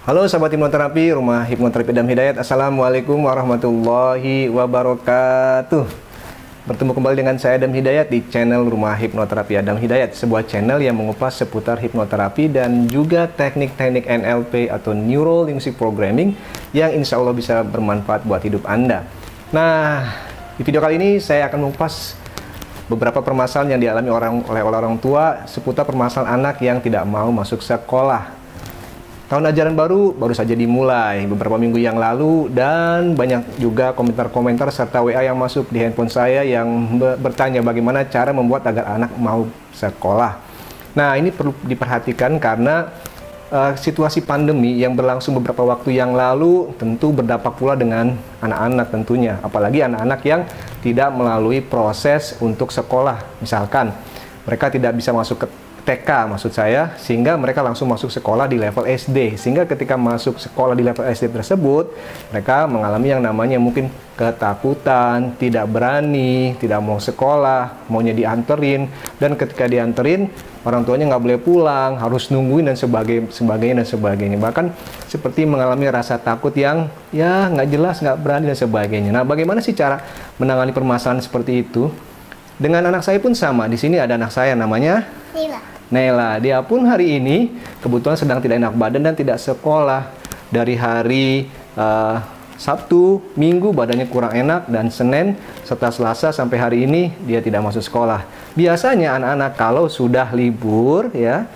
Halo sahabat hipnoterapi, Rumah Hipnoterapi Adam Hidayat. Assalamualaikum warahmatullahi wabarakatuh. Bertemu kembali dengan saya Adam Hidayat di channel Rumah Hipnoterapi Adam Hidayat, sebuah channel yang mengupas seputar hipnoterapi dan juga teknik-teknik NLP atau Neuro Linguistic Programming yang insya Allah bisa bermanfaat buat hidup Anda. Nah, di video kali ini saya akan mengupas beberapa permasalahan yang dialami oleh orang tua seputar permasalahan anak yang tidak mau masuk sekolah. Tahun ajaran baru saja dimulai beberapa minggu yang lalu, dan banyak juga komentar-komentar serta WA yang masuk di handphone saya yang bertanya bagaimana cara membuat agar anak mau sekolah. Nah, ini perlu diperhatikan karena situasi pandemi yang berlangsung beberapa waktu yang lalu tentu berdampak pula dengan anak-anak tentunya, apalagi anak-anak yang tidak melalui proses untuk sekolah. Misalkan mereka tidak bisa masuk ke TK maksud saya, sehingga mereka langsung masuk sekolah di level SD, sehingga ketika masuk sekolah di level SD tersebut mereka mengalami yang namanya mungkin ketakutan, tidak berani, tidak mau sekolah, maunya dianterin, dan ketika dianterin orang tuanya nggak boleh pulang, harus nungguin dan sebagainya, bahkan seperti mengalami rasa takut yang ya nggak jelas, nggak berani dan sebagainya. Nah, bagaimana sih cara menangani permasalahan seperti itu? Dengan anak saya pun sama. Di sini ada anak saya namanya Nela. Dia pun hari ini kebetulan sedang tidak enak badan dan tidak sekolah. Dari hari Sabtu, Minggu badannya kurang enak, dan Senin serta Selasa sampai hari ini dia tidak masuk sekolah. Biasanya anak-anak kalau sudah libur ya,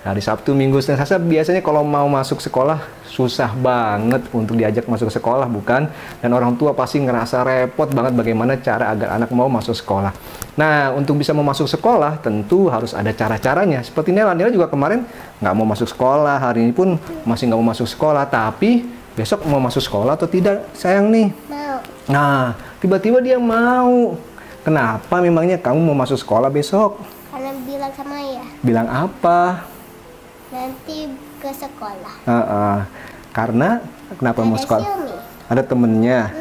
hari Sabtu, Minggu, Senin, Selasa biasanya kalau mau masuk sekolah susah banget untuk diajak masuk sekolah, bukan? Dan orang tua pasti ngerasa repot banget bagaimana cara agar anak mau masuk sekolah. Nah, untuk bisa mau masuk sekolah tentu harus ada cara-caranya. Seperti Nela juga kemarin nggak mau masuk sekolah, hari ini pun masih nggak mau masuk sekolah. Tapi besok mau masuk sekolah atau tidak, sayang nih? Mau. Nah, tiba-tiba dia mau. Kenapa memangnya kamu mau masuk sekolah besok? Karena bilang sama ayah. Bilang apa? Nanti ke sekolah. Karena kenapa mau sekolah? Xiaomi. Ada temennya.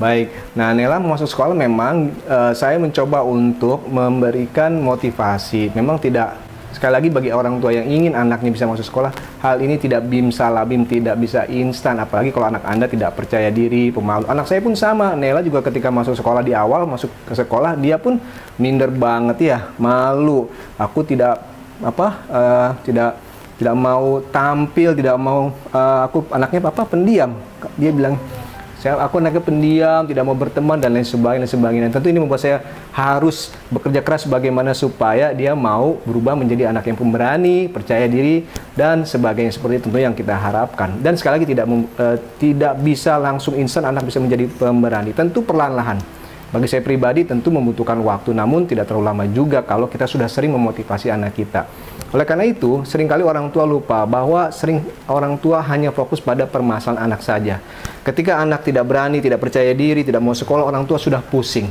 Baik. Nah, Nela mau masuk sekolah memang saya mencoba untuk memberikan motivasi. Memang tidak, sekali lagi bagi orang tua yang ingin anaknya bisa masuk sekolah, hal ini tidak bim salah bim, tidak bisa instan. Apalagi kalau anak Anda tidak percaya diri, pemalu. Anak saya pun sama. Nela juga ketika masuk sekolah di awal, masuk ke sekolah, dia pun minder banget ya, malu. Aku tidak tidak mau tampil, tidak mau aku anaknya pendiam. Dia bilang, aku anaknya pendiam, tidak mau berteman dan lain sebagainya. Tentu ini membuat saya harus bekerja keras bagaimana supaya dia mau berubah menjadi anak yang pemberani, percaya diri dan sebagainya, seperti itu yang kita harapkan. Dan sekali lagi tidak bisa langsung instan anak bisa menjadi pemberani. Tentu perlahan-lahan. Bagi saya pribadi tentu membutuhkan waktu, namun tidak terlalu lama juga kalau kita sudah sering memotivasi anak kita. Oleh karena itu, seringkali orang tua lupa bahwa orang tua hanya fokus pada permasalahan anak saja. Ketika anak tidak berani, tidak percaya diri, tidak mau sekolah, orang tua sudah pusing.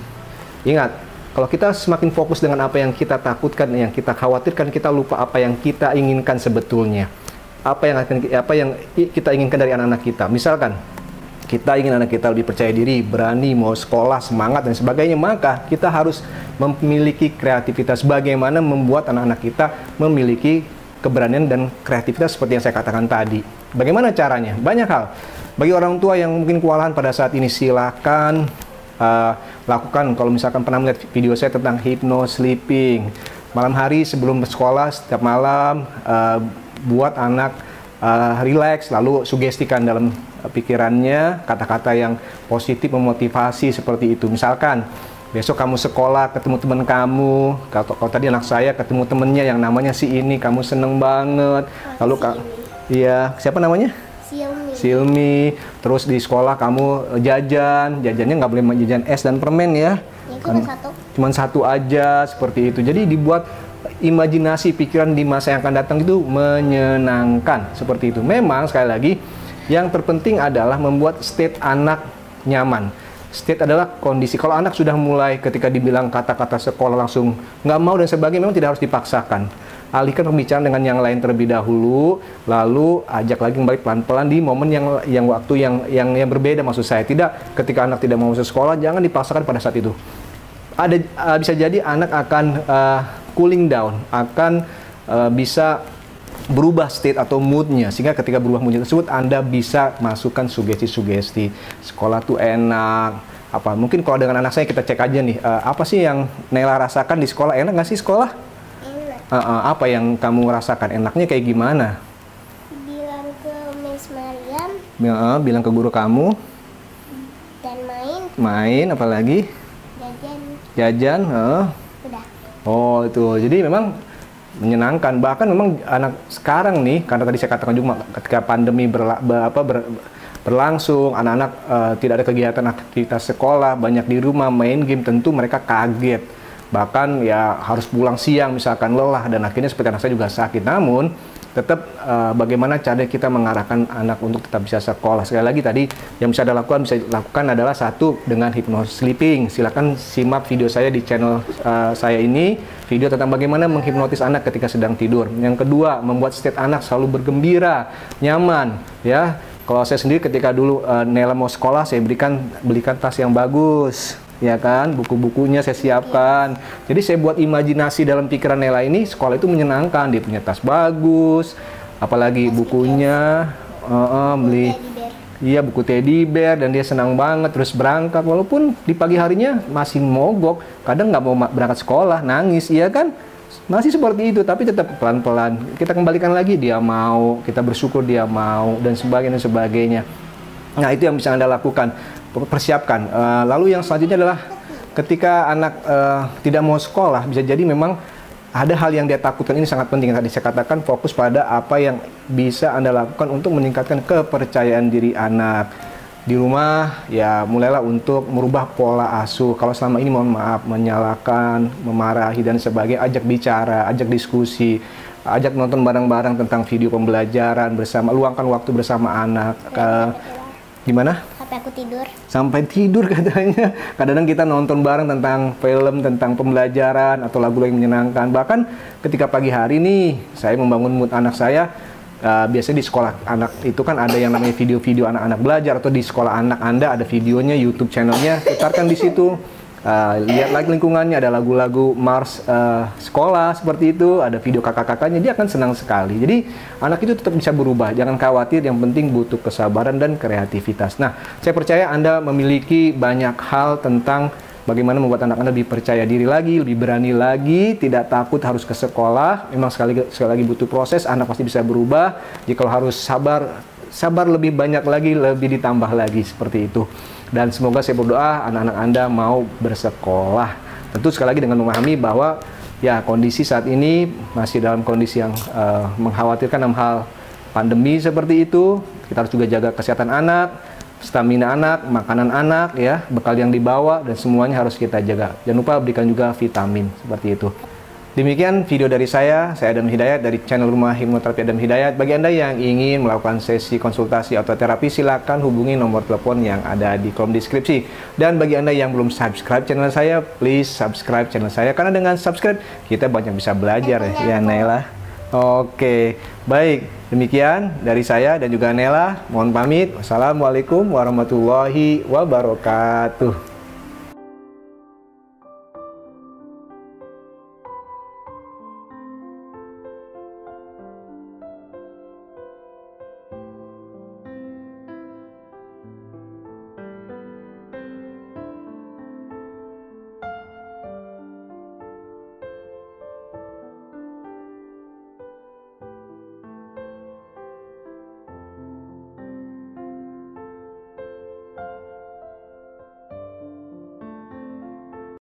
Ingat, kalau kita semakin fokus dengan apa yang kita takutkan, yang kita khawatirkan, kita lupa apa yang kita inginkan sebetulnya. Apa yang kita inginkan dari anak-anak kita. Misalkan, kita ingin anak kita lebih percaya diri, berani, mau sekolah, semangat, dan sebagainya, maka kita harus memiliki kreativitas. Bagaimana membuat anak-anak kita memiliki keberanian dan kreativitas seperti yang saya katakan tadi. Bagaimana caranya? Banyak hal. Bagi orang tua yang mungkin kewalahan pada saat ini, silakan lakukan. Kalau misalkan pernah melihat video saya tentang hypno sleeping, malam hari sebelum bersekolah, setiap malam buat anak relax, lalu sugestikan dalam pikirannya kata-kata yang positif, memotivasi seperti itu. Misalkan besok kamu sekolah ketemu teman kamu, kalau tadi anak saya ketemu temennya yang namanya si ini, kamu seneng banget. Lalu iya, siapa namanya? Silmi. Terus di sekolah kamu jajannya nggak boleh jajan es dan permen ya. Cuma satu aja, seperti itu. Jadi dibuat imajinasi pikiran di masa yang akan datang itu menyenangkan, seperti itu. Memang sekali lagi yang terpenting adalah membuat state anak nyaman. State adalah kondisi. Kalau anak sudah mulai ketika dibilang kata-kata sekolah langsung nggak mau dan sebagainya, memang tidak harus dipaksakan. Alihkan pembicaraan dengan yang lain terlebih dahulu, lalu ajak lagi kembali pelan-pelan di momen waktu yang berbeda. Maksud saya, tidak ketika anak tidak mau masuk sekolah, jangan dipaksakan pada saat itu. Bisa jadi anak akan cooling down, akan bisa berubah state atau moodnya, sehingga ketika berubah moodnya tersebut Anda bisa masukkan sugesti-sugesti. Sekolah tuh enak, apa mungkin kalau dengan anak saya kita cek aja nih, apa sih yang Nela rasakan di sekolah, enak nggak sih sekolah? Enak. Apa yang kamu rasakan, enaknya kayak gimana? Bilang ke Miss Mariam Bilang ke guru kamu. dan Main apalagi? jajan. Jajan. Udah. Oh itu, jadi memang menyenangkan. Bahkan memang anak sekarang nih, karena tadi saya katakan juga ketika pandemi berlangsung, anak-anak tidak ada kegiatan aktivitas sekolah, banyak di rumah main game, tentu mereka kaget. Bahkan ya harus pulang siang misalkan lelah, dan akhirnya seperti anak saya juga sakit. Namun tetap bagaimana cara kita mengarahkan anak untuk tetap bisa sekolah. Sekali lagi tadi yang bisa dilakukan adalah satu, dengan hypnosis sleeping. Silakan simak video saya di channel saya ini, video tentang bagaimana menghipnotis anak ketika sedang tidur. Yang kedua, membuat state anak selalu bergembira, nyaman, ya. Kalau saya sendiri ketika dulu Nela mau sekolah, saya belikan tas yang bagus, ya kan, buku-bukunya saya siapkan. Jadi saya buat imajinasi dalam pikiran Nela ini sekolah itu menyenangkan. Dia punya tas bagus, apalagi bukunya, beli, iya buku teddy bear, dan dia senang banget terus berangkat. Walaupun di pagi harinya masih mogok, kadang nggak mau berangkat sekolah, nangis, iya kan? Masih seperti itu, tapi tetap pelan-pelan kita kembalikan lagi, dia mau, kita bersyukur dia mau, dan sebagainya. Nah itu yang bisa Anda lakukan, persiapkan. Lalu yang selanjutnya adalah ketika anak tidak mau sekolah, bisa jadi memang ada hal yang dia takutkan. Ini sangat penting, tadi saya katakan fokus pada apa yang bisa Anda lakukan untuk meningkatkan kepercayaan diri anak. Di rumah ya mulailah untuk merubah pola asuh. Kalau selama ini mohon maaf menyalahkan, memarahi dan sebagainya, ajak bicara, ajak diskusi, ajak nonton bareng-bareng tentang video pembelajaran bersama, luangkan waktu bersama anak. Gimana? Sampai aku tidur. Sampai tidur katanya. Kadang-kadang kita nonton bareng tentang film, tentang pembelajaran atau lagu yang menyenangkan. Bahkan ketika pagi hari nih, saya membangun mood anak saya. Biasanya di sekolah anak itu kan ada yang namanya video-video anak-anak belajar, atau di sekolah anak Anda ada videonya, YouTube channelnya, putarkan di situ. Lihat lagi lingkungannya, ada lagu-lagu Mars sekolah seperti itu, ada video kakak-kakaknya, dia akan senang sekali. Jadi anak itu tetap bisa berubah, jangan khawatir, yang penting butuh kesabaran dan kreativitas. Nah, saya percaya Anda memiliki banyak hal tentang bagaimana membuat anak Anda lebih percaya diri lagi, lebih berani lagi, tidak takut harus ke sekolah. Memang sekali lagi butuh proses, anak pasti bisa berubah. Jika harus sabar lebih banyak lagi, lebih ditambah lagi, seperti itu. Dan semoga saya berdoa anak-anak Anda mau bersekolah. Tentu sekali lagi dengan memahami bahwa ya kondisi saat ini masih dalam kondisi yang mengkhawatirkan dalam hal pandemi seperti itu. Kita harus juga jaga kesehatan anak, stamina anak, makanan anak, ya, bekal yang dibawa, dan semuanya harus kita jaga. Jangan lupa berikan juga vitamin, seperti itu. Demikian video dari saya Adam Hidayat dari channel Rumah Hipnoterapi Adam Hidayat. Bagi Anda yang ingin melakukan sesi konsultasi atau terapi, silakan hubungi nomor telepon yang ada di kolom deskripsi. Dan bagi Anda yang belum subscribe channel saya, please subscribe channel saya, karena dengan subscribe kita banyak bisa belajar, ya Nela. Oke, baik. Demikian dari saya dan juga Nela. Mohon pamit. Wassalamualaikum warahmatullahi wabarakatuh.